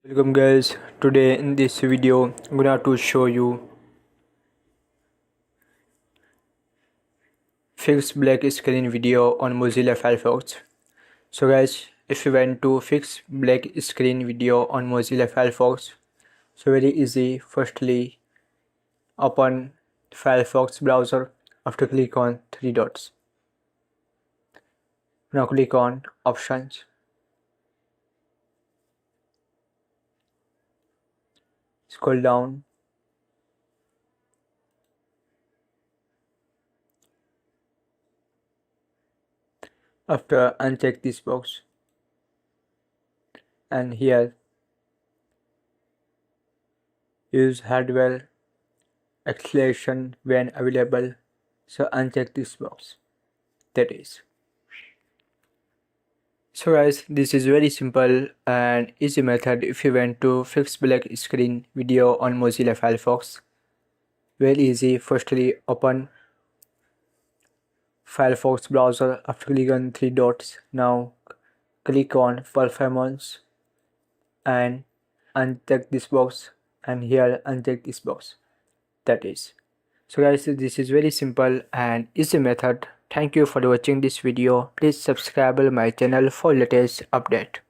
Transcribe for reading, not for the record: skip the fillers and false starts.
Welcome guys. Today in this video I'm gonna to show you fix black screen video on Mozilla Firefox. So guys, if you want to fix black screen video on Mozilla Firefox, so very easy. Firstly, open Firefox browser. After click on three dots. Now click on options. Scroll down. After uncheck this box, and here use hardware acceleration when available. So uncheck this box. That is. So guys, this is very simple and easy method if you want to fix black screen video on Mozilla Firefox. Very easy. Firstly, open Firefox browser. After click on three dots, now click on performance and uncheck this box, and here uncheck this box. That is. So guys, this is very simple and easy method. Thank you for watching this video. Please subscribe my channel for latest update.